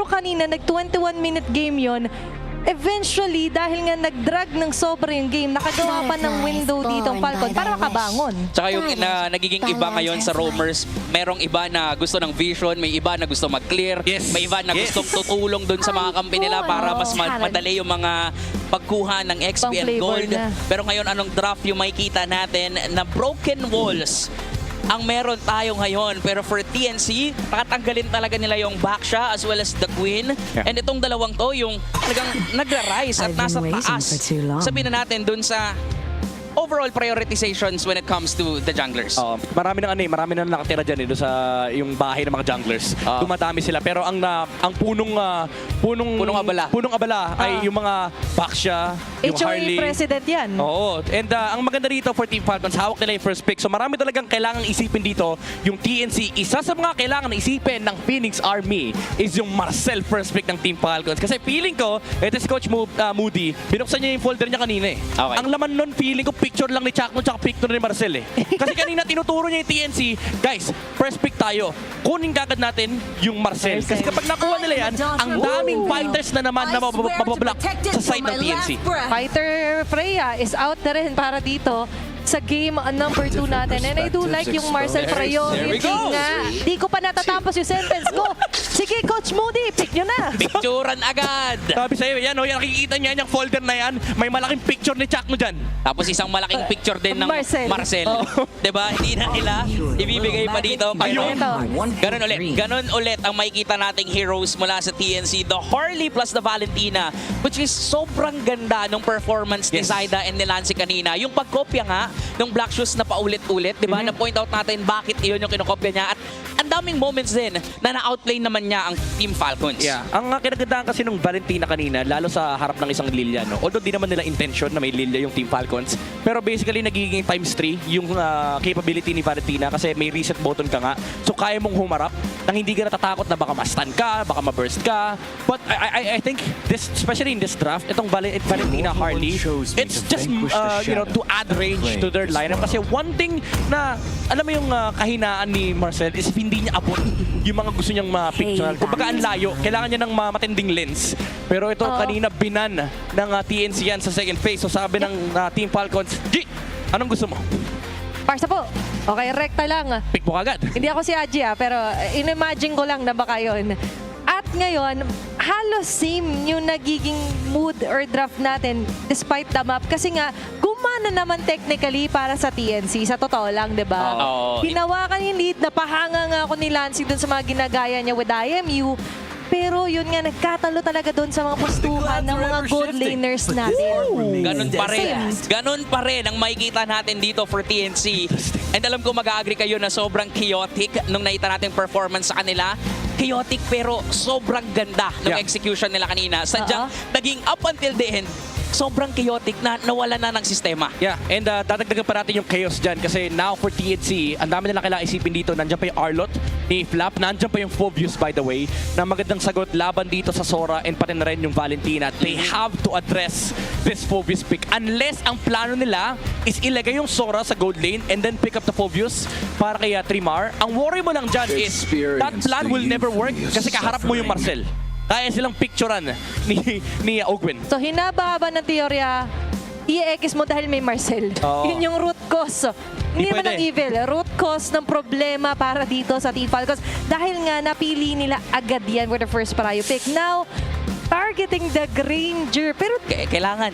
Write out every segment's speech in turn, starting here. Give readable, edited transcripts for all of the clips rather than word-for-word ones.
kanina, nag-21-minute game yon. Eventually, dahil nga nag-drag ng sobra yung game, nakagawa pa ng window dito ang Falcon para makabangon. Tsaka yung nagiging iba ngayon sa roamers, merong iba na gusto ng vision, may iba na gusto mag-clear, may iba na gustong tutulong dun sa mga kampi nila para mas madali yung mga pagkuha ng XP and gold. Pero ngayon, anong draft yung makikita natin na broken walls ang meron tayo ngayon. Pero for TNC, tatanggalin talaga nila yung Baksha as well as the Queen. And itong dalawang to, yung talagang nagra-rise at nasa taas. Sabihin na natin dun sa overall prioritizations when it comes to the junglers. Marami na nakatira diyan doon sa yung bahay ng mga junglers. Dumadami sila pero ang punong abala ay yung mga Baksha, yung HOA Harley. president yan. Oo. And ang maganda rito for Team Falcons, hawak nila yung first pick. So marami talagang kailangang isipin dito yung TNC. Isa sa mga kailangan isipin ng Phoenix Army is yung Marcel first pick ng Team Falcons. Kasi feeling ko, ito si Coach Moody, binuksan niya yung folder niya kanina eh. Okay. Ang laman nun, feeling ko picture lang ni Chakno tsaka picture ni Marcel eh. Kasi kanina tinuturo niya yung TNC, guys, first pick tayo. Kunin kagad natin yung Marcel. Kasi kapag nakuha nila yan, ang daming fighters na naman na mabablock sa side ng TNC. Fighter Freya is out na rin para dito sa game number 2 natin. And I do like yung Marcel priority nga. Di ko pa natatapos yung sentence ko. Sige, Coach Moody, pick nyo na. Picturean agad. Sabi sa'yo, yan, yan nakikita niya yung folder na yan. May malaking picture ni Chakno dyan. Tapos isang malaking picture din ng Marcel. Diba? Hindi na nila ibibigay pa dito. Ayun. Ganon ulit ang makikita nating heroes mula sa TNC. The Harley plus the Valentina, which is sobrang ganda ng performance ni Zaida and ni Lancy kanina. Yung pagkopya nga ng Black Shoes na paulit-ulit, diba? Na-point out natin bakit iyon yung kinokopya niya. At ang daming moments din na na-outplay naman niya ang Team Falcons. Yeah. Ang kinagandaan kasi nung Valentina kanina, lalo sa harap ng isang Lilia, no? Although di naman nila intention na may Lilia yung Team Falcons, pero basically nagiging times 3 yung capability ni Valentina kasi may reset button ka nga. So kaya mong humarap nang hindi ka natatakot na baka ma-stun ka, baka ma-burst ka. But I think, this, especially in this draft, itong Valentina Harley, it's just to add range to their lineup. Kasi one thing na, alam mo yung kahinaan ni Marcel is hindi niya abot yung mga gusto niyang ma-picture. Kumbaga ang layo, kailangan niya ng matinding lens. Pero ito kanina binan ng TNC yan sa second phase. So sabi ng Team Falcons, G, anong gusto mo? Parsa po. Okay, rekta lang. Pick mo agad. Hindi ako si Aji pero in-imagine ko lang na baka yun. At ngayon, halos same yung nagiging mood or draft natin despite the map. Kasi nga, gumana naman technically para sa TNC. Sa totoo lang, di ba? Hinawakan yung lead, napahanga nga ako ni Lancy dun sa mga ginagaya niya with IMU. Pero yun nga, nagkatalo talaga doon sa mga postuhan ng mga gold laners natin. Ganun pa rin. Ganun pa rin ang makikita natin dito for TNC. And alam ko mag-agree kayo na sobrang chaotic nung nakita natin performance sa kanila. Chaotic pero sobrang ganda ng execution nila kanina. Sadyang naging up until the end, sobrang chaotic na nawala na ng sistema. Yeah, and dadagdagan pa natin yung chaos dyan kasi now for TNC, ang dami nila kailangan isipin dito. Nandiyan pa yung Arlot ni Flap, nandiyan pa yung Phobius by the way, na magandang sagot laban dito sa Sora and pati na rin yung Valentina. They have to address this Phobius pick. Unless ang plano nila is ilagay yung Sora sa gold lane and then pick up the Phobius para kay Trimar. Ang worry mo lang dyan is that plan will never work kasi kaharap mo yung Marcel. Kaya silang picturean ni Ogwin. So hinaba-haba ng teorya, i-X mo dahil may Marcel. Yun yung root cause. Hindi naman ang evil. Root cause ng problema para dito sa Team Falcons. Dahil nga napili nila agad yan with the first prio pick. Now, targeting the Granger. Pero Kailangan.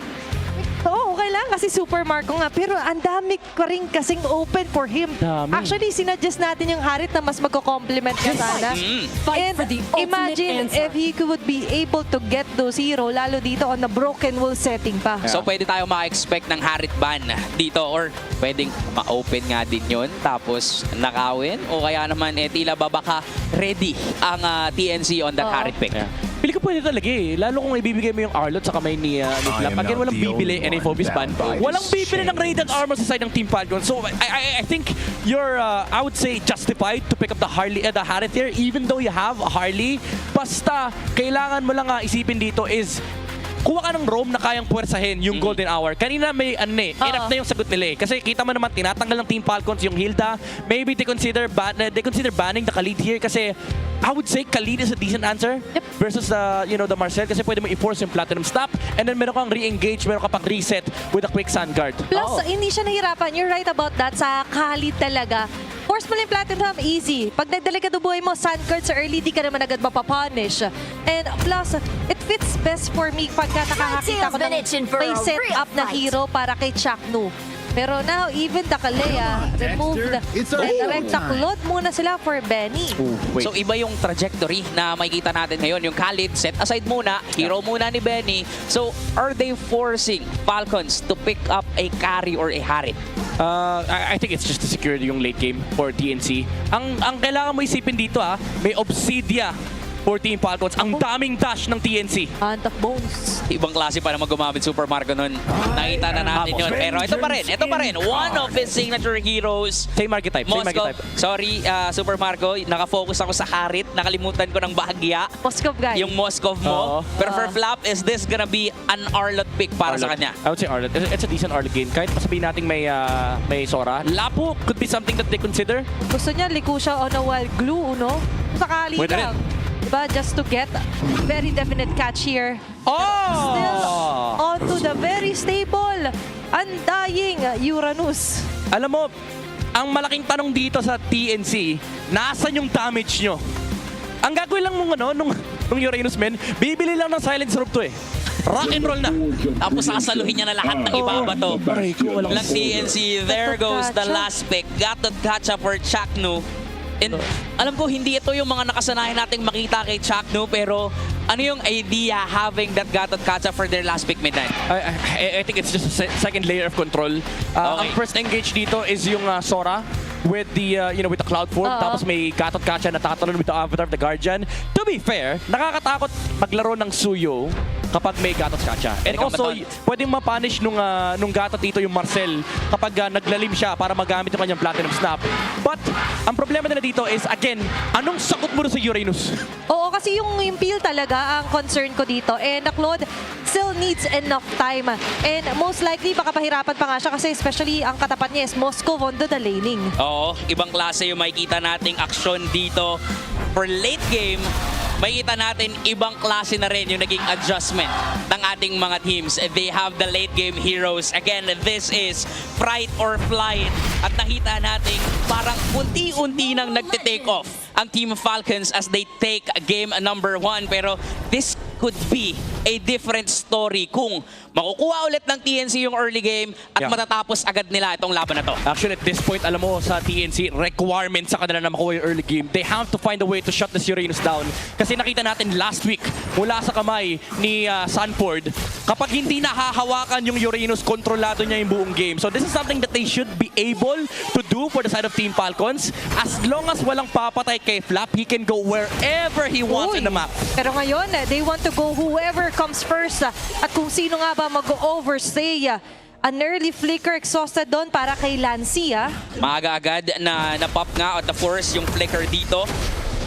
oo, okay lang kasi Super Marco nga. Pero ang dami ko rin kasing open for him. Actually, sinuggest natin yung Harit na mas magko-compliment ka sana. And imagine if he could be able to get those hero, lalo dito on the broken wall setting pa. So pwede tayo maka-expect ng Harit ban dito or pwedeng ma-open nga din yun tapos nakawin o kaya naman tila ba baka ready ang TNC on that Harit pick. Pili ko pwede talaga eh. Lalo kung ibibigay mo yung Arlot sa kamay ni Flap. Again, walang bibili and Phobius ban. Walang bibili ng Radiant Armor sa side ng Team Falcon. So I think you're, I would say, justified to pick up the Harit here even though you have a Harley. Basta, kailangan mo lang isipin dito is kuha ka ng roam na kayang puwersahin yung Golden Hour. Kanina may enough na yung sagot nila eh. Kasi kita mo naman, tinatanggal ng Team Falcons yung Hilda. Maybe they consider banning the Khalid here kasi I would say Khalid is a decent answer versus the Marcel kasi pwede mo i-force yung Platinum Stop and then meron kang re-engage, meron ka pang reset with a quick Sun Guard. Plus, hindi siya nahirapan. You're right about that. Sa Khalid talaga. Force mo lang yung Platinum, easy. Pag nagdelikado buhay mo, Sun Guard sa early, di ka naman agad mapapunish. And plus, it fits best for me pagka nakakakita ko ng may set up na hero para kay Chaknu. Pero now, even Takalea, remove na. Direkta Claude muna sila for Benny. So iba yung trajectory na makikita natin ngayon. Yung Khalid, set aside muna, hero muna ni Benny. So are they forcing Falcons to pick up a carry or a Harit? I think it's just to secure yung late game for TNC. Ang kailangan mo isipin dito may Obsidia for Team Falcons. Ang daming dash ng TNC. Hunt of Bones. Ibang klase pa naman gumamit Super Marco nun. Nakita na natin yun. Pero ito pa rin. One of his signature heroes. Same archetype. Sorry, Super Marco. Nakafocus ako sa Harit. Nakalimutan ko ng bahagya. Moskov guy. Yung Moskov mo. Pero for Flap, is this gonna be an Arlot pick para sa kanya? I would say Arlot. It's a decent Arlot game. Kahit sabihin natin may Sora. Lapo could be something that they consider. Gusto niya, liko siya on a wild glue, no? Sakali Pwede lang. Diba? Just to get very definite catch here. Still onto the very stable, undying Uranus. Alam mo, ang malaking tanong dito sa TNC, nasan yung damage nyo? Ang gagawin lang nung Uranus men, bibili lang ng Silence Rope to eh. Rock and roll na. Tapos sasaluhin niya na lahat ng ibabato. Walang TNC. There goes the last pick. Got to catch up for Chaknu. And alam ko, hindi ito yung mga nakasanayan nating makita kay Chaknu, pero ano yung idea having that Gatot Kacha for their last pick midnight? I think it's just a second layer of control. Ang first engage dito is yung Sora with the with the Cloud Form, tapos may Gatot Kacha na tatalon with the Avatar of the Guardian. To be fair, nakakatakot maglaro ng Suyo kapag may Gatot Kacha. And also, pwedeng mapunish nung Gatot dito yung Marcel kapag naglalim siya para magamit yung kanyang Platinum Snap. But ang problema nila dito is, again, anong sakot mo sa Uranus? Oo, kasi yung peel talaga ang concern ko dito. And Claude still needs enough time. And most likely, baka pahirapan pa nga siya kasi especially ang katapat niya is Moskov on the laning. Oo, ibang klase yung makikita nating aksyon dito. For late game, makikita natin ibang klase na rin yung naging adjustment ng ating mga teams. They have the late game heroes. Again, this is Fright or Flight. At nakita natin parang unti-unti nang nagte-take off ang Team Falcons as they take game number 1. Pero this could be a different story kung makukuha ulit ng TNC yung early game at matatapos agad nila itong laban na to. Actually, at this point, alam mo, sa TNC, requirement sa kanila na makuha yung early game. They have to find a way to shut this Uranus down. Kasi nakita natin last week, mula sa kamay ni Sanford, kapag hindi nahahawakan yung Uranus, kontrolado niya yung buong game. So this is something that they should be able to do for the side of Team Falcons. As long as walang papatay kay Flap, he can go wherever he wants in the map. Pero ngayon, they want to go whoever comes first. At kung sino nga ba mag-overstay. An early flicker exhausted doon para kay Lancy. Maaga agad na pop nga at the force yung flicker dito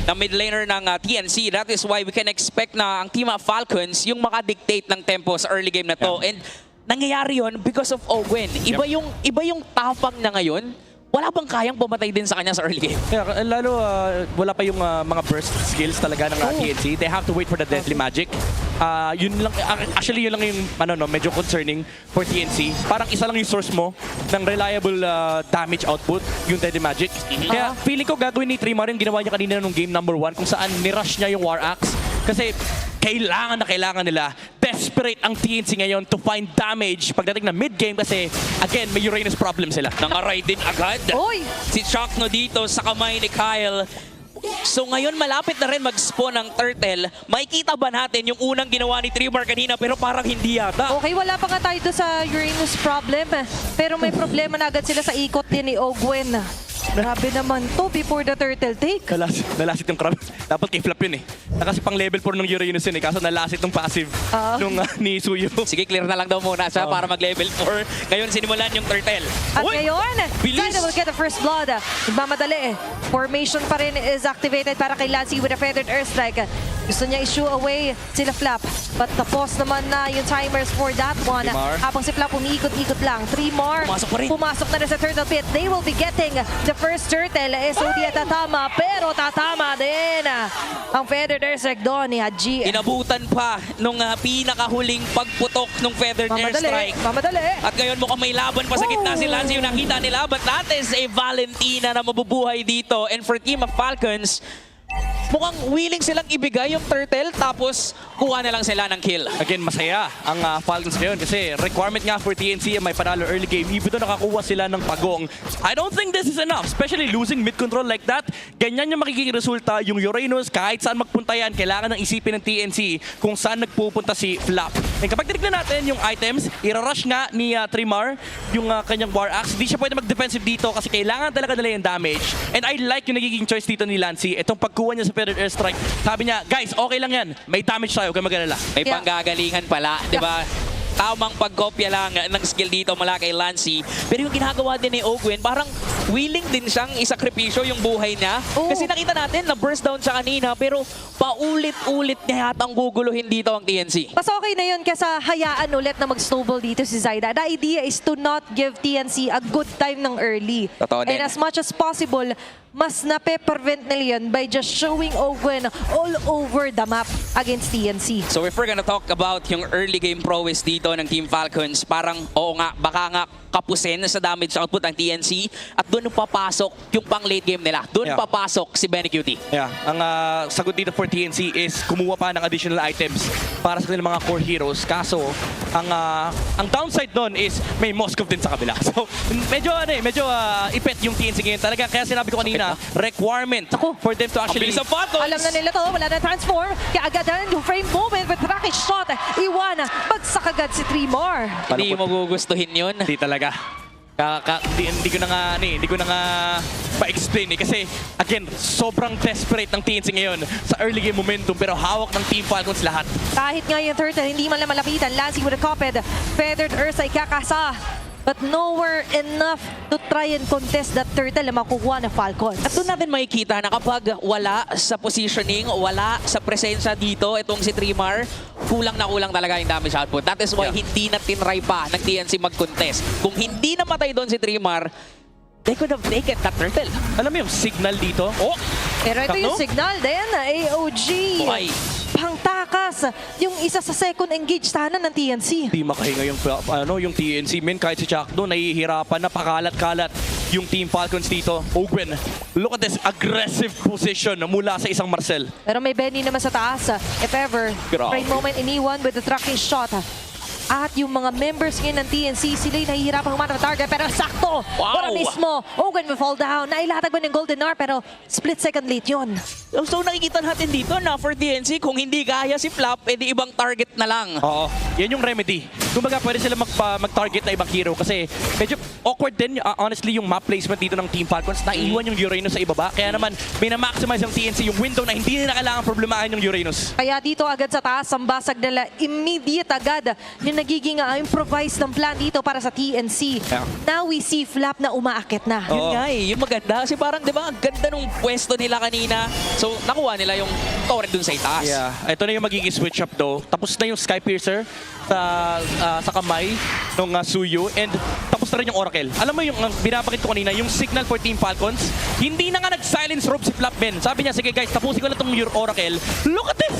na mid laner ng TNC. That is why we can expect na ang Team Falcons yung makadictate ng tempo sa early game na to. And nangyayari yun because of Owen. Iba yung tapang na ngayon. Wala bang kayang pumatay din sa kanya sa early game? Yeah, lalo wala pa yung mga burst skills talaga ng TNC. They have to wait for the deadly magic. Yun lang, actually yun lang yung medyo concerning for TNC. Parang isa lang yung source mo ng reliable damage output, yung deadly magic. Kaya feeling ko gagawin ni Trimar yung ginawa niya kanina nung game number 1 kung saan nirush niya yung War Axe. Kasi kailangan nila. Desperate ang TNC ngayon to find damage pagdating na mid-game kasi, again, may Uranus problem sila. Nangaray din agad. Si Chaknu dito sa kamay ni Kyle. So ngayon malapit na rin mag-spawn ng turtle. Makikita ba natin yung unang ginawa ni Trimar kanina pero parang hindi yata? Okay, wala pa nga tayo doon sa Uranus problem. Pero may problema na agad sila sa ikot din ni Ogwen. Grabe naman to before the turtle take. Nalasit yung crab. Dapat kay Flap yun eh. Kasi pang level 4 ng Uranus yun eh. Kaso nalasit yung passive nung ni Suyo. Sige, clear na lang daw muna siya para mag-level 4. Ngayon sinimulan yung turtle. At ngayon, China will get the first blood. Nagmamadali. Formation pa rin is activated para kay Lancy with a feathered airstrike. Gusto niya issue away sila Flap. But tapos naman na yung timers for that one. Trimar. Habang si Flap umiikot-ikot lang. 3 more. Pumasok pa rin. Pumasok na rin sa turtle pit. They will be getting the first turtle. SOD at tatama. Pero tatama din ang Feathered Airstrike doon ni Haji. Inabutan pa nung pinakahuling pagputok ng Feathered Airstrike. Mamadali. At ngayon mukhang may laban pa sa gitna si Lance yung nakita nila. But that is a Valentina na mabubuhay dito. And for Team of Falcons, mukhang willing silang ibigay yung turtle tapos kuha na lang sila ng kill. Again, masaya ang Falcons ngayon kasi requirement nga for TNC may panalo early game. Even though nakakuha sila ng pagong, I don't think this is enough. Especially losing mid-control like that. Ganyan yung makikita resulta. Yung Uranus, kahit saan magpunta yan, kailangan ng isipin ng TNC kung saan nagpupunta si Flap. And kapag tinignan natin yung items, irarush nga ni Trimar yung kanyang War Axe. Hindi siya pwede mag-defensive dito kasi kailangan talaga nila yung damage. And I like yung nagiging choice dito ni Lancy. Itong pagkuha niya sa Feathered Airstrike. Sabi niya, guys, okay lang yan. May damage tayo, huwag kayo mag-alala. May panggagalingan pala, di ba? Tamang pagkopya lang ng skill dito mula kay Lancy. Pero yung ginagawa din ni Ogwen, parang willing din siyang isakripisyo yung buhay niya. Oo. Kasi nakita natin na burst down siya kanina, pero paulit-ulit niya yatang guguluhin dito ang TNC. Mas okay na yun kesa hayaan ulit na mag-snowball dito si Zyda. The idea is to not give TNC a good time ng early. Totoo din. And as much as possible, mas nape-prevent nila yun by just showing Ogwen all over the map against TNC. So if we're gonna talk about yung early game prowess dito ng Team Falcons, parang oo nga, baka nga kapusin sa damage output ng TNC at doon papasok yung pang late game nila. Doon Yeah. papasok si Benny Cutie. Yeah, ang sagot dito for TNC is kumuha pa ng additional items para sa kanilang mga core heroes. Kaso, ang downside doon is may Moskov din sa kabila. So, medyo ipet yung TNC ngayon talaga. Kaya sinabi ko kanina, requirement for them to Ang actually... bilis ng Falcons! Alam na nila to, wala na transform. Kaya agadan yung frame moment with rocket shot. Iwan, bagsak agad si Trimar. Hindi mo gugustuhin yun. Hindi talaga. Hindi ko na nga pa-explain kasi again, sobrang desperate ng TNC ngayon sa early game momentum pero hawak ng Team Falcons lahat. Kahit nga yung turtle, hindi man lang malapitan. Lancy with a copped. Feathered Earth ay kakasa. But nowhere enough to try and contest that turtle na makukuha ng Falcons. At doon natin makikita na kapag wala sa positioning, wala sa presensya dito, itong si Trimar, kulang na kulang talaga yung damage output. That is why hindi na tinry pa ng TNC mag-contest. Kung hindi namatay doon si Trimar, they could have taken that turtle. Alam mo yung signal dito? Oh! Pero ito yung Sakto? signal din, AOG. Buhay. Pangtakas. Yung isa sa second engage sana ng TNC. Di makahinga yung TNC men kahit si Chakdo nahihirapan na pakalat-kalat yung Team Falcons dito. Ogwen, look at this aggressive position mula sa isang Marcel. Pero may Benny naman sa taas. If ever, Grabe. right moment iniwan with the tracking shot. At yung mga members ngayon ng TNC, sila'y nahihirapan humanap ng target. Pero sakto! Wow! Para mismo, Ogwen will fall down. Nailatag ba ng Golden Hour pero split second late yun. So nakikita natin dito na for TNC, kung hindi kaya si Flap, edi ibang target na lang. Oo, yan yung remedy. Kumbaga pwede sila mag-target na ibang hero kasi medyo awkward din honestly yung map placement dito ng Team Falcons. Naiwan yung Uranus sa ibaba. Kaya naman, minamaximize ng TNC yung window na hindi nila kailangan problemahin yung Uranus. Kaya dito agad sa taas, ang basag nila, immediate agad yung nagiging improvised ng plan dito para sa TNC. Yeah. Now we see Flap na umaakit na. Yun Oo. nga eh, yung maganda. Kasi parang, di ba, ang ganda nung pwesto nila kanina. So, nakuha nila yung turret dun sa itaas. Yeah, ito na yung magiging switch up though. Tapos na yung Sky Piercer sa kamay ng Suyu and tapos na rin yung Oracle. Alam mo yung binabakit ko kanina, yung signal for Team Falcons, hindi na nga nag-silence robe si Flapman. Sabi niya, sige guys, tapusin ko na itong Oracle. Look at this!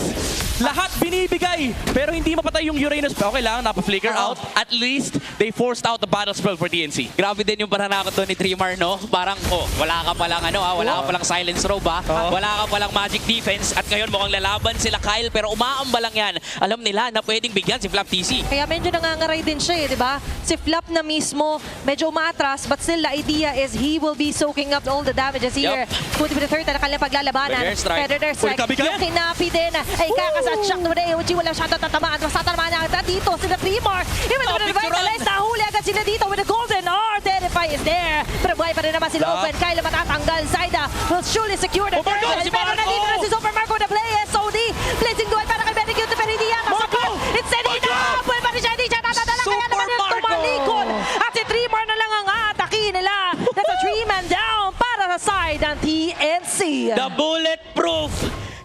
Lahat binibigay, pero hindi mapatay yung Uranus. Okay lang, napa-flicker out. At least, they forced out the battle spell for TNC. Grabe din yung pananakot doon ni Trimar, no? Parang, wala ka palang wala ka palang silence robe, wala ka palang magic defense, at ngayon mukhang lalaban sila Kyle, pero umaamba lang yan. Alam nila na pwedeng bigyan si Flap TC. Kaya medyo nangangaray din siya di ba? Si Flap na mismo, medyo umaatras, but still the idea is he will be soaking up all the damages here. Put with the third na kanilang paglalabanan. Feather Strike. Feather Strike. Uy, kabigat. Yung kinapi din ay kakasat shock naman AOG, wala siya tatamaan. Basta tatamaan na dito sila Trimar. Even with the revitalize, nahuli agad sila dito with the Golden Hour. Terrify is there. Pero buhay pa rin naman sila Open. Kyle matatanggal. Zyda will surely secure the Marco, turtle. si Pero Marco! nandito na si Super Marco na play. SOD. Blitzing duel para kay Benny Cute. Pero hindi yan. Marco! It's Senina. Buhay pa rin siya. Hindi siya tatadala. Kaya Super naman yung Marco! tumalikod. At si Trimar na lang ang atake nila. That's a 3-man down para sa side ng TNC. The bulletproof!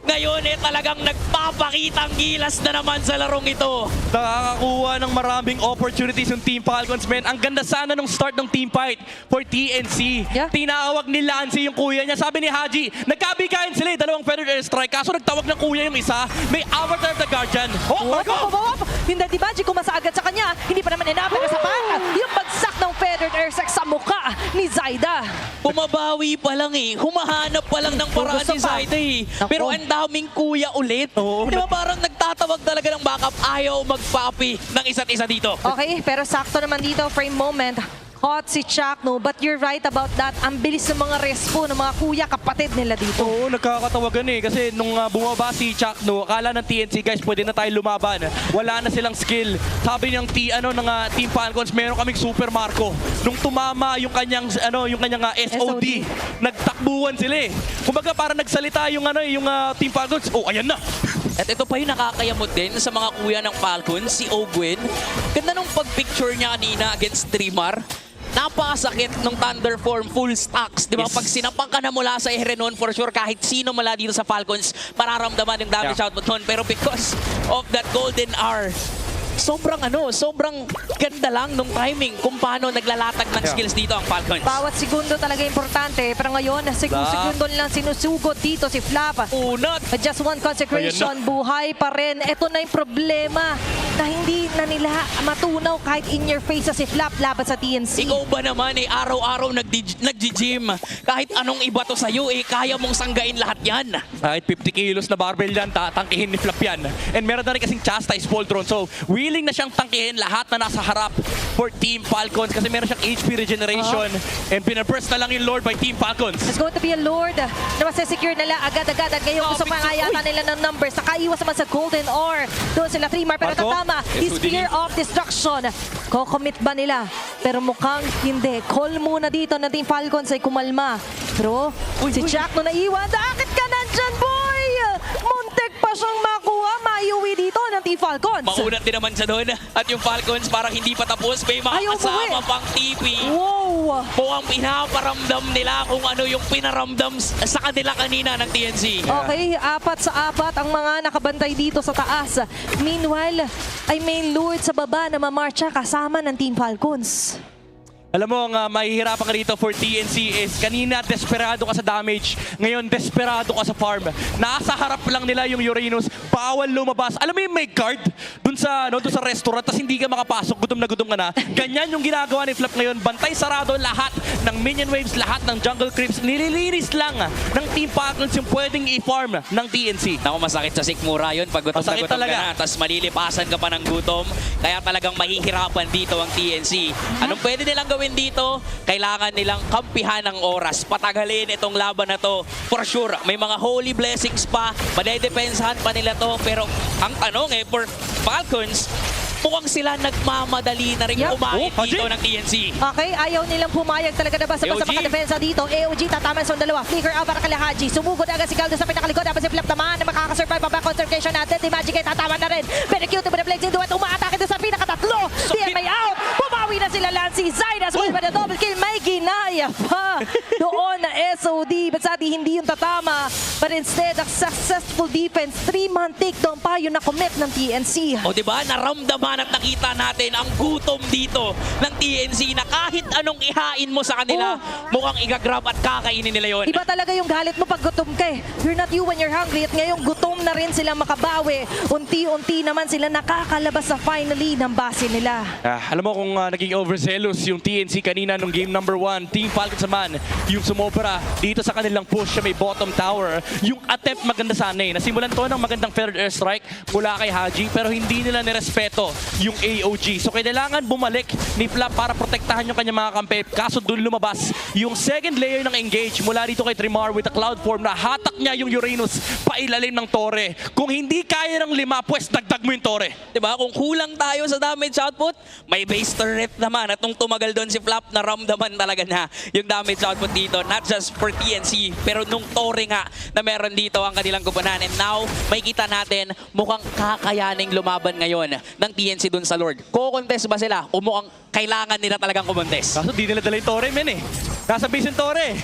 Ngayon, ngayon talagang nagpapakitang gilas na naman sa larong ito. Nakakakuha ng maraming opportunities yung Team Falcons, men. Ang ganda sana nung start ng team fight for TNC. Yeah. Tinawag ni Lancy yung kuya niya. Sabi ni Haji, nagkabigayan sila, dalawang feathered airstrike. Kaso nagtawag ng kuya yung isa, may Avatar of the Guardian. Oh, Marco! Hindi di Magic kumasa agad sa kanya. Hindi pa naman inapit sa pan. Yung bagsak ng feathered airsack sa mukha ni Zaida. Bumabawi pa lang eh. Humahanap pa lang ng paraan Gusto si pa. Zaida eh. Naku. Pero ang daming kuya ulit. Oo. Di ba parang nagtatawag talaga ng backup. Ayaw magpapi ng isa't isa dito. Okay, pero sakto naman dito, frame moment. Hot si Chakno, but you're right about that. Ang bilis ng mga respo ng mga kuya, kapatid nila dito. Oo, nagkakatawagan eh. Kasi nung bumaba si Chakno, akala ng TNC, guys, pwede na tayo lumaban. Wala na silang skill. Sabi ng Team Falcons, meron kaming Super Marco. Nung tumama yung kanyang SOD, nagtakbuhan sila eh. Kumbaga parang nagsalita yung Team Falcons. Oh, ayan na. At ito pa yung nakakayamot din sa mga kuya ng Falcons, si Ogwen. Ganda nung pag-picture niya kanina against Trimar. Napakasakit ng Thunder Form full stacks. Di ba? Yes. Pag sinapang ka na mula sa Ehrenon, for sure, kahit sino mula dito sa Falcons, mararamdaman yung damage output nun. Pero because of that golden hour, sobrang ganda lang nung timing kung paano naglalatag ng skills dito ang Falcons. Bawat segundo talaga importante. Pero ngayon, segundo lang sinusugod dito si Flap. Unat! Just one consecration, buhay pa rin. Ito na yung problema na hindi na nila matunaw kahit in your face sa si Flap laban sa TNC. Ikaw ba naman araw-araw nag-gym. Kahit anong iba to sa'yo kaya mong sanggain lahat yan. Kahit 50 kilos na barbell yan, tatangkihin ni Flap yan. And meron na rin kasing chastise Voltron. So, willing na siyang tangkihin lahat na nasa harap for Team Falcons kasi meron siyang HP regeneration. And pinaburst na lang yung Lord by Team Falcons. It's going to be a Lord na masasecure nila agad-agad. At ngayon gusto mangayata nila ng numbers. Nakaiwas naman sa Golden Ore. Doon sila 3 Mar pero Marco, tatama. His fear of destruction. Kocommit ba nila? Pero mukhang hindi. Call muna dito ng Team Falcons ay kumalma. Pero si Jack no naiwan. Bakit ka nandyan, boy? Muntik pa siyang makuha. Maiuwi dito ng Team Falcons. Maunat din naman siya doon. At yung Falcons parang hindi pa tapos. May mga Ayaw kasama umuwi. pang TP. Wow! Mukhang pinaparamdam nila kung ano yung pinaramdam sa kanila kanina ng TNC. Okay, 4 sa 4 ang mga nakabantay dito sa taas. Meanwhile, ay may Lord sa baba na mamarcha kasama ng Team Falcons. Alam mo, ang mahihirapan ka rito for TNC is kanina desperado ka sa damage, ngayon desperado ka sa farm. Nasa harap lang nila yung Uranus, bawal lumabas. Alam mo yung may guard dun sa restaurant tapos hindi ka makapasok, gutom ka na. Ganyan yung ginagawa ni Flap ngayon, bantay sarado lahat ng minion waves, lahat ng jungle creeps. Nililinis lang ng Team Falcons yung pwedeng i-farm ng TNC. Naku, masakit sa sikmura yun pag gutom na Masakit gutom ka talaga. na. Tapos malilipasan ka pa ng gutom. Kaya talagang mahihirapan dito ang TNC. Anong pwede nilang gawin dito? Kailangan nilang kampihan ng oras. Patagalin itong laban na to. For sure, may mga holy blessings pa. Madedepensahan pa nila to. Pero ang tanong for Falcons, mukhang sila nagmamadali na rin Yep. umahit Oh, dito Haji. ng TNC. Okay, ayaw nilang pumayag talaga na basta AOG. makadepensa dito. AOG tataman sa dalawa. Flicker out para kay Haji. Sumugod agad si Galdo sa pinakalikod. Dapat si Flap naman na makakasurvive pa ba conservation natin. Di Magic ay tataman na rin. Very cute na blazing duet. Umaatake doon sa pinakatatlo. DMA out. Pumawi na sila Lancy. Zaidas with the double kill. May ginaya pa. Doon na SOD. But sa atin hindi yung tatama. But instead, a successful defense. 3-man takedown pa yung na-commit ng TNC. O diba, naramdaman at nakita natin ang gutom dito ng TNC na kahit anong ihain mo sa kanila, mukhang igagrab at kakainin nila yon. Iba talaga yung galit mo pag gutom ka eh. You're not you when you're hungry. At ngayong gutom na rin sila makabawi. Unti-unti naman sila nakakalabas sa finally ng base nila. Alam mo kung naging overzealous yung TNC kanina nung game number 1, Team Falcons naman, yung sumobra dito sa kanilang push sa may bottom tower. Yung attempt maganda sana eh. Nasimulan to ng magandang feathered airstrike mula kay Haji pero hindi nila nirespeto yung AOG. So kailangan bumalik ni Flap para protektahan yung kanyang mga kampe. Kaso doon lumabas yung second layer ng engage mula dito kay Trimar with the cloud form na hatak niya yung Uranus pailalim ng Torre. Kung hindi kaya ng 5, pues dagdag mo yung Torre. Diba? Kung kulang tayo sa damage output, may base turret naman. At nung tumagal doon si Flap, naramdaman talaga na yung damage output dito. Not just for TNC, pero nung Torre nga na meron dito ang kanilang kupunan. And now, may kita natin, mukhang kakayaning lumaban ngayon ng TNC dun sa Lord. Ko-contest ba sila? O mukhang kailangan nila talagang kumontes? Kaso di nila dala yung Torre, men eh. Nasa base yung Torre.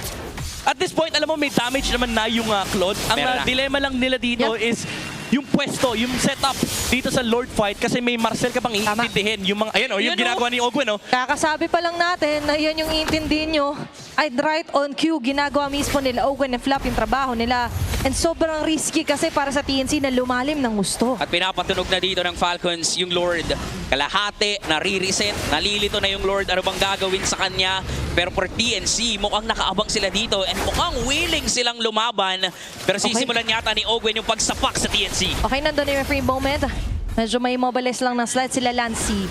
At this point, alam mo, may damage naman na yung Claude. Ang Meron na. dilemma lang nila dito is yung pwesto, yung setup dito sa Lord Fight kasi may Marcel ka bang iintindihin. Yung mga, ayan, yung Yun, ginagawa ni Ogwen, Kakasabi pa lang natin na yan yung intindihin nyo. I'd right on cue, ginagawa mismo nila Owen and Flap yung trabaho nila. And sobrang risky kasi para sa TNC na lumalim ng gusto. At pinapatunog na dito ng Falcons yung Lord. Kalahati, nare-reset, nalilito na yung Lord. Ano bang gagawin sa kanya? Pero for TNC, mukhang nakaabang sila dito and mukhang willing silang lumaban. Pero sisimulan yata ni Ogwen yung pagsapak sa TNC. Okay, nandun yung free moment. Medyo may mobilize lang ng slide sila Lancy.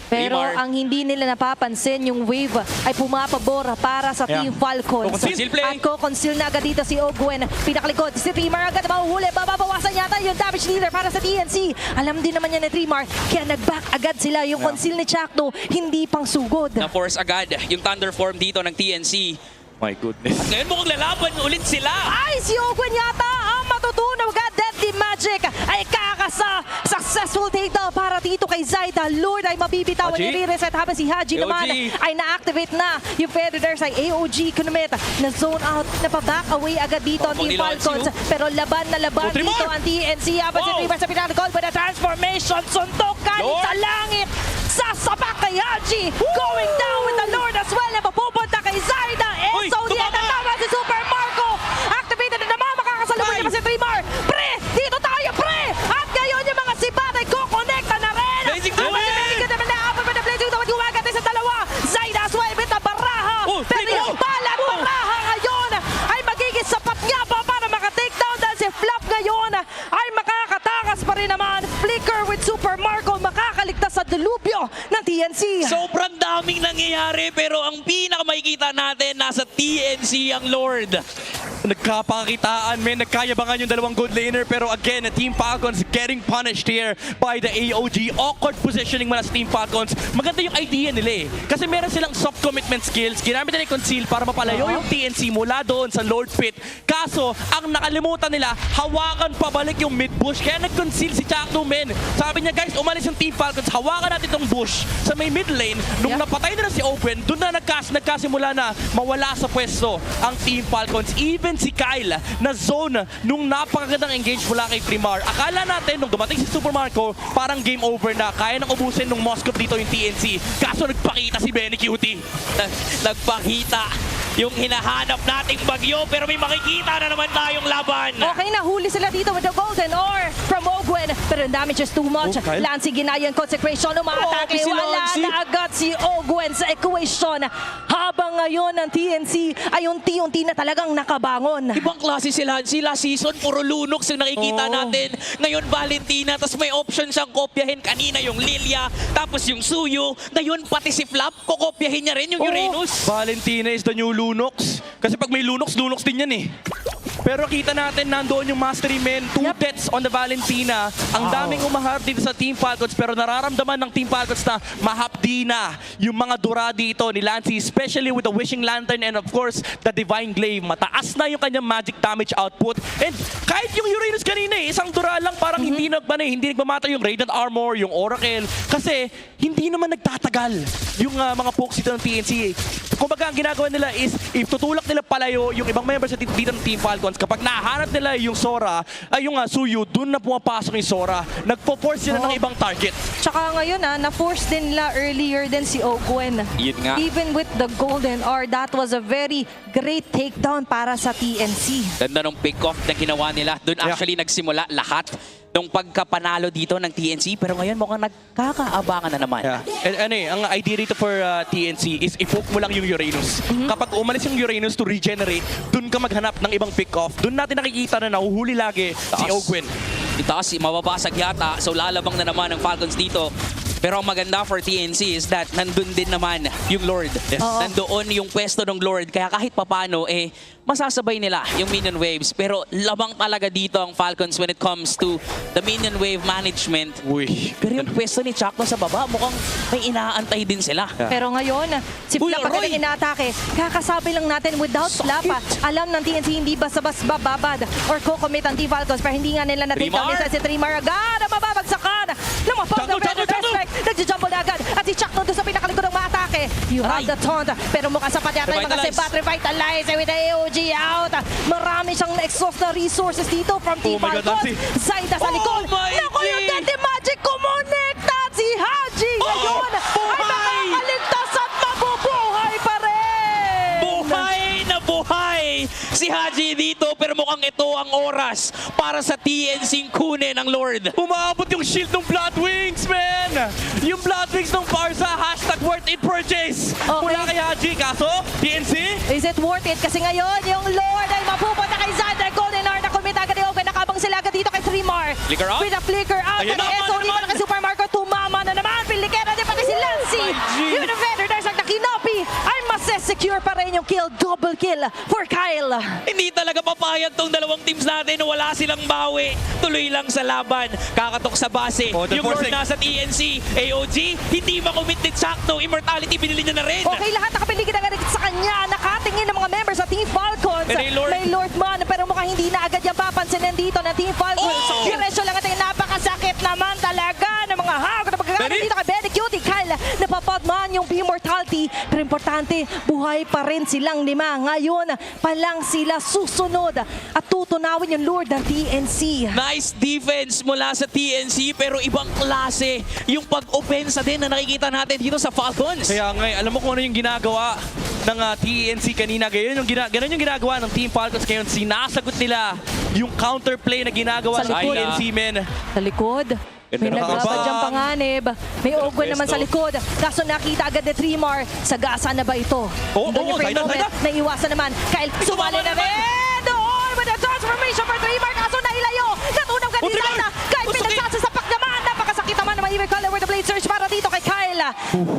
Pero Neymar. ang hindi nila napapansin, yung wave ay pumapabor para sa Team Falcons. Conceal play. At ko-conceal na agad dito si Ogwen. Pinakalikod, si Trimar agad mahuhuli. Babawasan yata yung damage leader para sa TNC. Alam din naman yan ni Trimar, kaya nag-back agad sila. Yung conceal ni Chakno, hindi pang sugod. Na-force agad yung Thunder Form dito ng TNC. My goodness. Ngayon mukhang lalaban ulit sila. Ay, si Ogwen yata ang matutunaw agad. Deadly Magic ay kakasa. Successful takedown para dito kay Zaida. Lord ay mabibitawan. Haji. I-reset habang si Haji AOG. naman ay na-activate na. Yung Predators ay AOG Kunometa na zone out. Napaback away agad dito ang Bang Team ni Lancy, Falcons. Pero laban na laban Trimar. dito ang TNC. Habang si Wow. Trimar sa pinakagol with a transformation. Suntok galing Lord. sa langit. Sasapak kay Haji. Going down with the Lord as well. Na mapupunta kay Zaida. Uy, So, di tumama. tama si Super Marco. Activated na naman. Makakasalubong niya pa si Trimar. Pre! Dito tayo, pre! At ngayon yung mga sibat ay kukonekta na rin. Blazing Habang Tawid. si Blazing Tawid na apat pa na Blazing Tawid gumagat sa dalawa. Zaida as well with the baraha. Oh, Pero Trimar. yung balat baraha ngayon ay magiging sapat nga ba para maka-takedown dahil si Flap ngayon ay makakatakas pa rin naman. Flicker with Super Marco makakaligtas sa delubyo ng TNC. Sobrang daming nangyayari pero ang pinakamakikita natin nasa TNC ang Lord. Nagkapakakitaan, men. Nagkayabangan yung dalawang good laner. Pero again, Team Falcons getting punished here by the AOG. Awkward positioning muna sa Team Falcons. Maganda yung idea nila eh. Kasi meron silang soft commitment skills. Ginamit nila yung conceal para mapalayo yung TNC mula doon sa Lord Pit. Kaso, ang nakalimutan nila, hawakan pabalik yung mid-bush. Kaya nag-conceal si Chakno, men. Sabi niya, guys, umalis yung Team Falcons. Hawakan natin itong bush sa may mid lane. Nung napatay nila si Open, doon na nagkasimula na mawala sa pwesto ang Team Falcons. Even si Kyle na zone nung napakagandang engage mula kay Trimar. Akala natin nung dumating si Super Marco, parang game over na. Kaya nang ubusin nung Moskov dito yung TNC. Kaso nagpakita si Benny Cutie. Nagpakita yung hinahanap nating bagyo pero may makikita na naman tayong laban. Okay, nahuli sila dito with the golden ore from Ogwen. Pero ang damage is too much. Oh, Kyle. Lancy ginayang consecration. Umaatake. si Wala Lancy. na agad si Ogwen sa equation. Habang ngayon ang TNC ay unti-unti na talagang nakabangon. Ibang klase sila. Sila season, puro lunox yung nakikita Oo. natin. Ngayon Valentina, tapos may option siyang kopyahin. Kanina yung Lilia, tapos yung Suyu. Ngayon pati si Flap, kokopyahin niya rin yung Uranus. Valentina is the new Lunox. Kasi pag may Lunox, Lunox din yan eh. Pero kita natin nandoon yung Mastery Men, 2 deaths on the Valentina. Ang daming umaharap dito sa Team Falcons pero nararamdaman ng Team Falcons na mahapdi na yung mga dura dito ni Lancy, especially with the Wishing Lantern and of course the Divine Glaive. Mataas na yung kanyang magic damage output. And kahit yung Uranus kanina isang dura lang parang hindi nagmamata yung Radiant Armor, yung Oracle. Kasi hindi naman nagtatagal yung mga pokes dito ng TNC. Kumbaga ang ginagawa nila is if tutulak nila palayo yung ibang members dito ng Team Falcons, kapag nahanap nila yung Sora, ay yung Suyu, dun na pumapasok yung Sora. Nagpo-force sila ng ibang target. Tsaka ngayon na-force din nila earlier din si Ogwen. Yun nga. Even with the golden ore, that was a very great takedown para sa TNC. Ganda nung pick-off na ginawa nila. Doon actually nagsimula lahat nung pagkapanalo dito ng TNC. Pero ngayon mukhang nagkakaabangan na naman. Yeah. And ang idea dito for TNC is i-poke mo lang yung Uranus. Kapag umalis yung Uranus to regenerate, dun ka maghanap ng ibang pick-off. Dun natin nakikita na nahuhuli lagi si Ogwen. Itaas, mababasag yata. So lalabang na naman ng Falcons dito. Pero ang maganda for TNC is that nandun din naman yung Lord. Yes. Nandoon yung pwesto ng Lord. Kaya kahit papano, masasabay nila yung minion waves. Pero labang talaga dito ang Falcons when it comes to the minion wave management. Uy. Pero yung pwesto ni Chakno sa baba, mukhang may inaantay din sila. Pero ngayon, si Uy, Flap Roy! ang inatake. Kakasabi lang natin without Flap, alam ng TNC hindi basta-basta bababad or co-commit ang Team Falcons pero hindi nga nila na-take down Trimar! isa si Trimar agad ang mababagsakan. Lumapag ng Chakno, Red Chakno, Chakno! Respect. Nagjujumble na agad at si Chakno doon sa pinakalikod ng maatake. atake. You have the taunt. Pero mukhang sapat yata yung mga Revitalize. Sebat Revitalize with the AOG out. Marami siyang exhaust na resources dito from Team Oh my God, Falcons. Nancy. Zaida sa Oh likod. my Naku, yung G! Deadly Magic kumonekta si Haji. Ngayon ay buhay! makakaligtas at mabubuhay pa rin. Buhay na buhay si Haji dito, pero mukhang ito ang oras para sa TNC kunin ng Lord. Umabot yung shield ng Blood Wings, man! Yung Blood Wings ng Barca, hashtag worth it purchase. Okay. Mula kay Haji, kaso, TNC? Is it worth it? Kasi ngayon, yung Lord ay mapupunta kay Zander Golden Hour na kumita agad yung Open. Nakabang sila agad dito kay 3-Mar. Flicker out? With a flicker out. Ayun Ang na, SO dito naman. na kay Super Marco. Tumama na naman. Pilikera din pati si Lancy. Oh my G. Yung defender, there's ang Kinopi. Ay masesecure pa rin yung kill. Double kill for Kyle. Hindi talaga papayag tong dalawang teams natin. Wala silang bawi. Tuloy lang sa laban. Kakatok sa base. Oh, the yung Lord forcing. nasa TNC. AOG, hindi makumitit sakto. Immortality, binili niya na rin. Okay, lahat nakapiligid agad sa kanya. Nakatingin ng mga members sa Team Falcons. May Lord. May Lord man, pero mukhang hindi na agad yung papansinin dito ng Team Falcons. Oh! Diretso lang natin, napakasakit naman talaga ng mga hawak na pagkagamit Benny? dito kay Benny Cutie. Kyle, napapagman yung immortality. Pero importante, buhay pa rin silang lima. Ngayon, pa lang sila susunod at tutunawin yung Lord ng TNC. Nice defense mula sa TNC, pero ibang klase yung pag-opensa din na nakikita natin dito sa Falcons. Kaya nga, alam mo kung ano yung ginagawa ng TNC kanina. Ganun yung ginagawa ng Team Falcons ngayon. Sinasagot nila yung counterplay na ginagawa Sa sa likod. TNC, men. Sa likod. May Ganda ng nagbabadyang kakabang. panganib. May Ogwen naman sa likod. Kaso nakita agad ni Trimar. Sagasa na ba ito? Oo, Doon yung oo, frame Zaida, moment. Zaida. Naiwasan naman. Kyle, sumali na rin! Doon with the transformation for Trimar. Kaso nailayo. Natunaw ka ni Oh, Trimar! Zaida. Kyle, Oh, sakit! pinagsasapak naman. Napakasakit naman ng mga Ever Color with the blade surge para dito kay Kyle.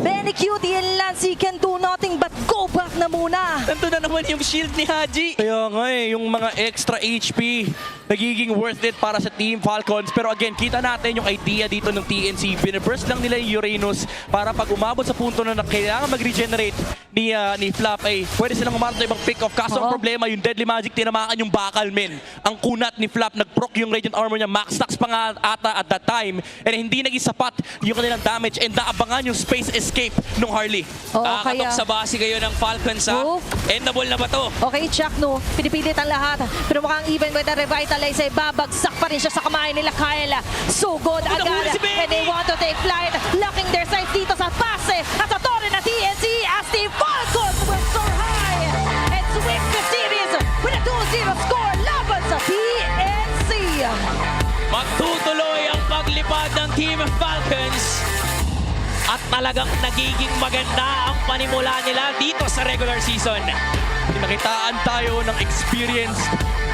Benny Cutie and Lancy can do nothing but go back na muna. Nandun na naman yung shield ni Haji. Kaya nga yung mga extra HP nagiging worth it para sa Team Falcons. Pero again, kita natin yung idea dito ng TNC. Binaburst lang nila yung Uranus para pag umabot sa punto na kailangan mag-regenerate ni Flap, ay pwede silang umarap na ibang pick-off. Kaso ang Oo. problema, yung Deadly Magic tinamaan yung bakal, men. Ang kunat ni Flap, nag-proc yung Radiant Armor niya. Max stacks pa nga ata at that time. And hindi naging sapat yung kanilang damage. And naabangan yung space escape ng Harley. Oo, Kakatok kaya... sa base kayo ng Falcons, ha? Oo. Endable na ba to? Okay, Chuck, no? Pinipilit ang lahat. Pero mukhang even with the revitalize, ay babagsak pa rin siya sa kamay nila, Kyle. So good agad. nahuli si Benny! And they want to take flight. Locking their sights dito sa pase at sa torre na TNC as the Falcons will soar high and sweep the series with a 2-0 score laban sa TNC. Magtutuloy ang paglipad ng Team Falcons. At talagang nagiging maganda ang panimula nila dito sa regular season. Nakitaan tayo ng experienced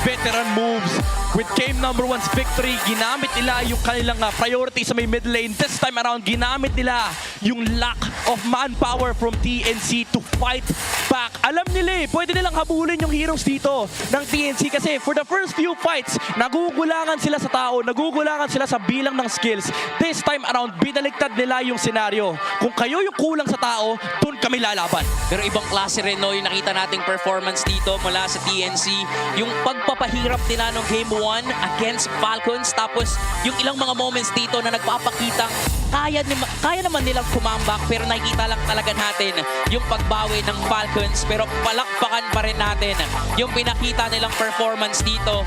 veteran moves. With game number 1's victory, ginamit nila yung kanilang priority sa may mid lane. This time around, ginamit nila yung lack of manpower from TNC to fight back. Alam nila pwede nilang habulin yung heroes dito ng TNC kasi for the first few fights, nagugulangan sila sa tao, nagugulangan sila sa bilang ng skills. This time around, binaligtad nila yung senaryo. Kung kayo yung kulang sa tao, dun kami lalaban. Pero ibang klase rin, no, yung nakita nating performance dito mula sa TNC. Yung pagpapahirap nila ng Game 1 against Falcons. Tapos yung ilang mga moments dito na nagpapakitang kaya naman nilang kumambak. Pero nakikita lang talaga natin yung pagbawi ng Falcons. Pero palakpakan pa rin natin yung pinakita nilang performance dito.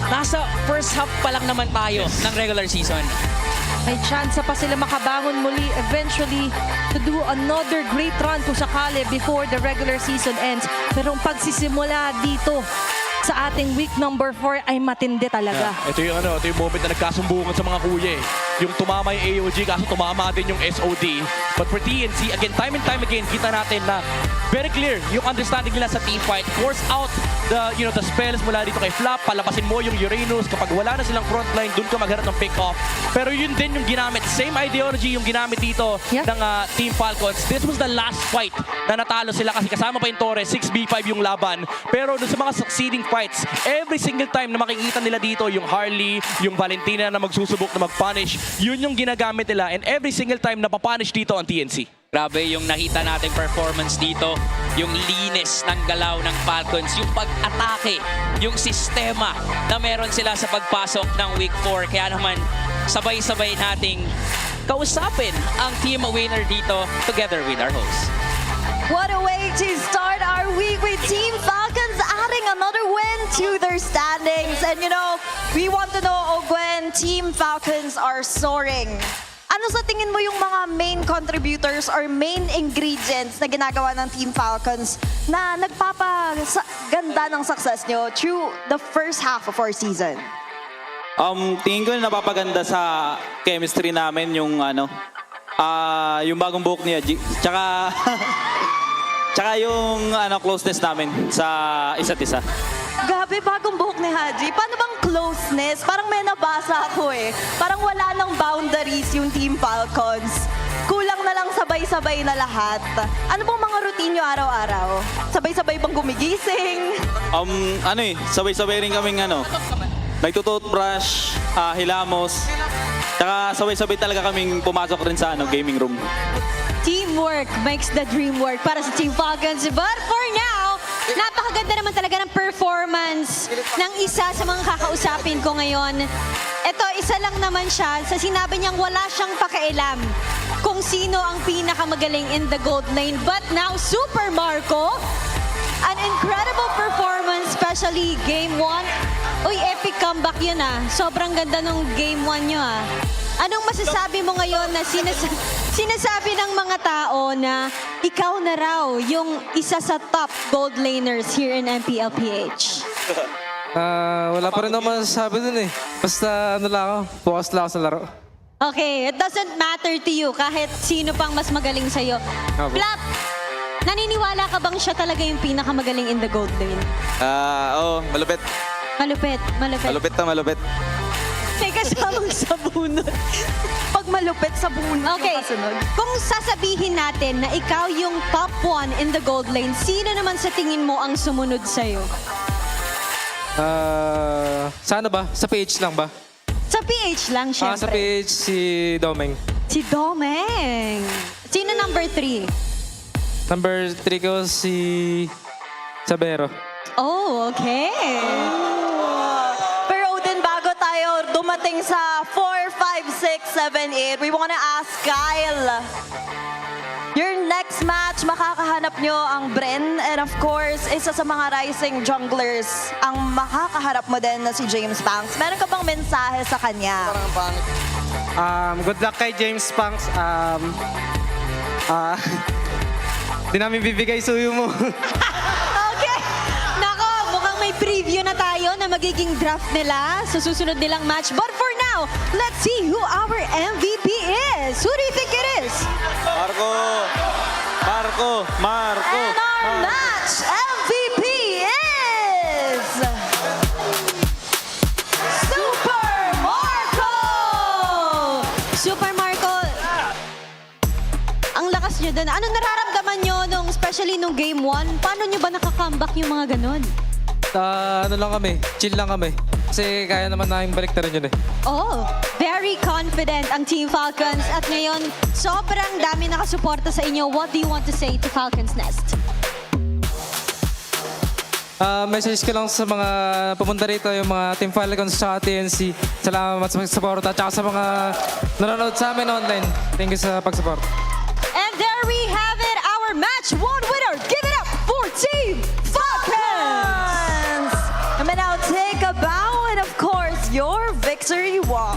Nasa first half pa lang naman tayo ng regular season. May chance pa sila makabangon muli eventually to do another great run kung sakali before the regular season ends. Pero ang pagsisimula dito sa ating week number 4 ay matindi talaga. Ito yung moment na nagkasumbungan sa mga kuya eh. Yung tumama yung AOG kaso tumama din yung SOD. But for TNC, again, time and time again, kita natin na very clear yung understanding nila sa team fight. Force out the spells mula dito kay Flap. Palabasin mo yung Uranus. Kapag wala na silang frontline, dun ka magharap ng pick-off. Pero yun din yung ginamit. Same ideology yung ginamit dito Yeah. ng Team Falcons. This was the last fight na natalo sila kasi kasama pa yung Torres. 6v5 yung laban. Pero dun sa mga succeeding fights, every single time na makikita nila dito yung Harley, yung Valentina na magsusubok na mag-punish, yun yung ginagamit nila. And every single time na papunish dito ang TNC. Grabe yung nakita nating performance dito. Yung linis ng galaw ng Falcons. Yung pag-atake. Yung sistema na meron sila sa pagpasok ng Week 4. Kaya naman, sabay-sabay nating kausapin ang team winner dito together with our hosts. What a way to start our week with Team Falcons adding another win to their standings. And you know, we want to know when Team Falcons are soaring. Ano sa tingin mo yung mga main contributors or main ingredients na ginagawa ng Team Falcons na nagpapaganda ng success nyo through the first half of our season? Tingin ko napapaganda sa chemistry namin yung yung bagong buhok ni Haji. Tsaka yung closeness namin sa isa't isa. Gabi, bagong buhok ni Haji. Paano bang closeness? Parang may nabasa ako eh. Parang wala nang boundaries yung Team Falcons. Kulang na lang sabay-sabay na lahat. Ano bang mga routine nyo araw-araw? Sabay-sabay bang gumigising? Sabay-sabay rin kaming nagtututbrush, hilamos. Tsaka sabay-sabay talaga kaming pumasok rin sa gaming room. Teamwork makes the dream work para sa Team Falcons. But for now, napakaganda naman talaga ng performance ng isa sa mga kakausapin ko ngayon. Ito, isa lang naman siya sa sinabi niyang wala siyang pakialam kung sino ang pinakamagaling in the gold lane. But now, Super Marco, an incredible performance, especially Game 1. Uy, epic comeback yun ah. Sobrang ganda nung Game 1 nyo ah. Anong masasabi mo ngayon na sinasabi ng mga tao na ikaw na raw yung isa sa top gold laners here in MPLPH? Wala pa rin naman masasabi dun eh. Basta lang ako, focus lang ako sa laro. Okay, it doesn't matter to you kahit sino pang mas magaling sa'yo. Opo. Flap, naniniwala ka bang siya talaga yung pinakamagaling in the gold lane? Oo, malupit. Malupit. Malupit. May kasamang sabunot. Pag malupit sa bunot Okay, yung kasunod. kung sasabihin natin na ikaw yung top 1 in the gold lane, sino naman sa tingin mo ang sumunod sa'yo? Sa ano ba? Sa PH lang ba? Sa PH lang, syempre. Sa PH si Domeng. Si Domeng. Sino number 3? Number 3 ko si Sabero. Oh, okay. Pero Odin, bago tayo dumating sa 4, 5, 6, 7, 8, we wanna ask Kyle. Your next match, makakahanap nyo ang Bren. And of course, isa sa mga rising junglers, ang makakaharap mo din na si James Banks. Meron ka bang mensahe sa kanya? Good luck kay James Punks. Di namin bibigay suyo mo. Okay. Nako, mukhang may preview na tayo na magiging draft nila sa susunod nilang match. But for now, let's see who our MVP is. Who do you think it is? Marco. And our match MVP is... Super Marco! Super Marco, ang lakas nyo doon. Ano nararamdaman nyo nung, especially nung game 1? Paano nyo ba nakaka-comeback yung mga ganun? Ano lang kami, chill lang kami. Kasi kaya naman namin baliktarin yun eh. Oh, very confident ang Team Falcons. At ngayon, sobrang dami nakasuporta sa inyo. What do you want to say to Falcons Nest? Message ko lang sa mga pumunta rito, yung mga Team Falcons sa TNC. Salamat sa pagsuporta at saka sa mga nanonood sa amin online. Thank you sa pagsuporta. And there we have it, our match 1 winner. Give it up for Team Falcons! And then now take a bow and of course, your victory walk.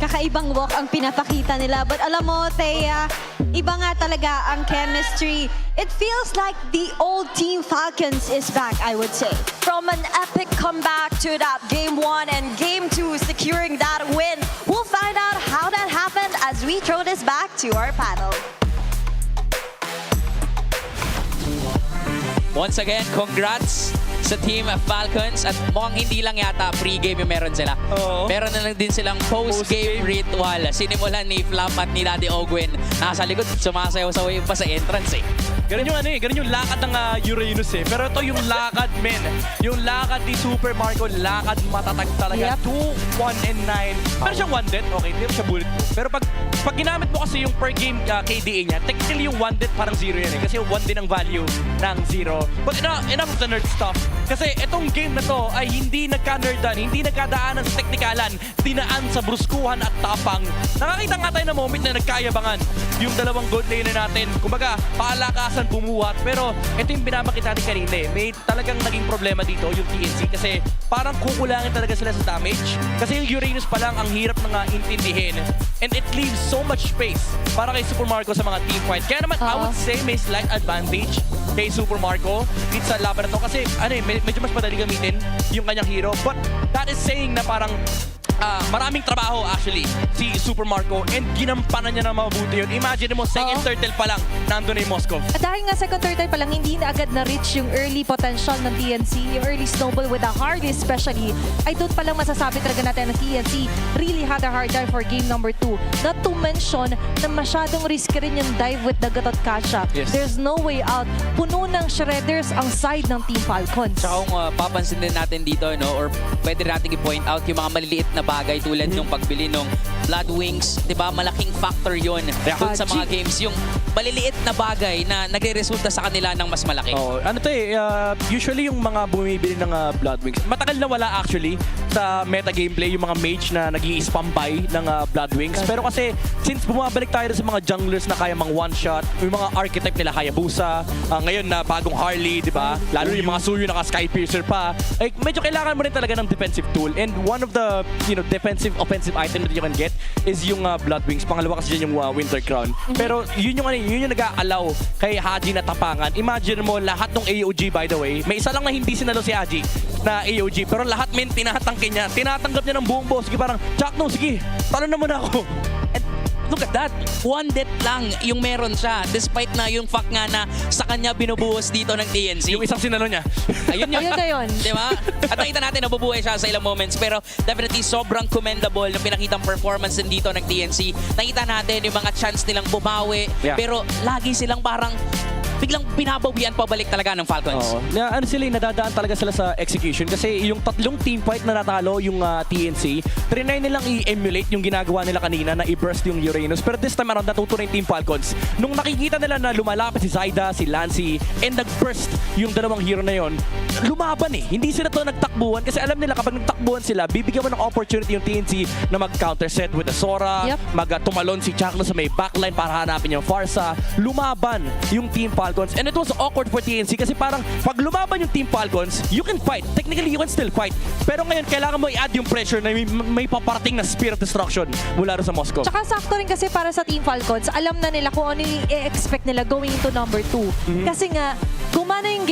Kakaibang walk ang pinapakita nila. But alam mo, Thea, iba nga talaga ang chemistry. It feels like the old Team Falcons is back, I would say. From an epic comeback to that game 1 and game 2 securing that win, we'll find out how that happened as we throw this back to our panel. Once again, congrats sa Team Falcons at mukhang hindi lang yata pre-game yung meron sila. Meron na lang din silang post-game ritual. Sinimulan ni Flap at ni Daddy Ogwin. Nasa likod, sumasayaw-sayaw pa sa entrance eh. Ganun yung lakad ng Uranus eh. Pero ito yung lakad, men. Yung lakad ni Super Marco, lakad matatag talaga. 2, 1, and 9. Pero siyang 1 death, okay, hindi mo siya bulletproof. Pero pag ginamit mo kasi yung per game KDA niya, technically yung 1 death parang 0 yan eh. Kasi yung 1 din ang value ng 0. But enough of the nerd stuff. Kasi itong game na to ay hindi nagka-nerdan, hindi nagkadaanan sa teknikalan, dinaan sa bruskuhan at tapang. Nakakita nga tayo ng moment na nagkayabangan yung dalawang gold laner natin. Kumbaga, paalakasan bumuhat. Pero ito yung binamakita natin kanina eh. May talagang naging problema dito yung TNC kasi parang kukulangin talaga sila sa damage. Kasi yung Uranus pa lang ang hirap na nga intindihin. And it leaves so much space para kay Super Marco sa mga team fight. Kaya naman, I would say may slight advantage kay Super Marco dito sa laban na to. Kasi medyo mas madali gamitin yung kanyang hero. But that is saying na parang maraming trabaho actually si Super Marco and ginampanan niya na mabuti yun. Imagine mo, second turtle pa lang, nandun na yung Moskov. At dahil nga second turtle pa lang, hindi na agad na-reach yung early potential ng TNC, yung early snowball with the Harley especially, ay doon pa lang masasabi talaga natin na TNC really had a hard time for game number 2. Not to mention na masyadong risky rin yung dive with the Gatot Kasia. Yes. There's no way out. Puno ng shredders ang side ng Team Falcons. Tsaka kung papansin din natin dito, no, or pwede natin i-point out yung mga maliliit na bagay tulad ng pagbili ng Blood Wings, 'di ba? Malaking factor 'yon dun sa mga games, yung maliliit na bagay na nagreresulta sa kanila ng mas malaki. Oh, ano to eh, usually yung mga bumibili ng Blood Wings, matagal na wala actually sa meta gameplay yung mga mage na nag-i-spam buy ng Blood Wings. Pero kasi since bumabalik tayo sa mga junglers na kaya mang one shot, yung mga archetype nila Hayabusa, ngayon na bagong Harley, 'di ba? Lalo yung mga Suyu naka Skypiercer pa. Ay medyo kailangan mo rin talaga ng defensive tool. And one of the, defensive offensive item that you can get is yung Blood Wings. Pangalawa kasi dyan yung Winter Crown. Pero yun yung nag-a-allow kay Haji na tapangan. Imagine mo lahat ng AOG, by the way. May isa lang na hindi sinalo si Haji na AOG, pero lahat men tinatangke niya. Tinatanggap niya ng buong boss. Sige parang, Chak no, sige, talo naman ako. Look at that. One death lang yung meron siya. Despite na yung fact nga na sa kanya binubuhos dito ng TNC. Yung isang sinalo niya. Ayun yun. Ayun na yun. Di ba? At nakita natin na bubuhay siya sa ilang moments. Pero definitely sobrang commendable ng pinakitang performance din dito ng TNC. Nakita natin yung mga chance nilang bumawi. Yeah. Pero lagi silang parang biglang binabawian pabalik talaga ng Falcons. Oo. Nadadaan talaga sila sa execution kasi yung tatlong team fight na natalo yung TNC, trinay nilang i-emulate yung ginagawa nila kanina na i-burst yung Uranus. Pero this time around, natuto na yung Team Falcons. Nung nakikita nila na lumalapit si Zyda, si Lancy, and nag-burst yung dalawang hero na yon, lumaban eh. Hindi sila to nagtakbuhan kasi alam nila kapag nagtakbuhan sila, bibigyan mo ng opportunity yung TNC na mag-counter set with the Sora, mag-tumalon si Chakno sa may backline para hanapin yung Farsa. Lumaban yung Team Falcons. And it was awkward for TNC kasi parang pag lumaban yung Team Falcons, you can fight. Technically, you can still fight. Pero ngayon, kailangan mo i-add yung pressure na may paparating na Spear of Destruction mula rin sa Moscow. Tsaka sakto rin kasi para sa Team Falcons, alam na nila kung ano yung i-expect nila going into number 2. Kasi nga, gumana yung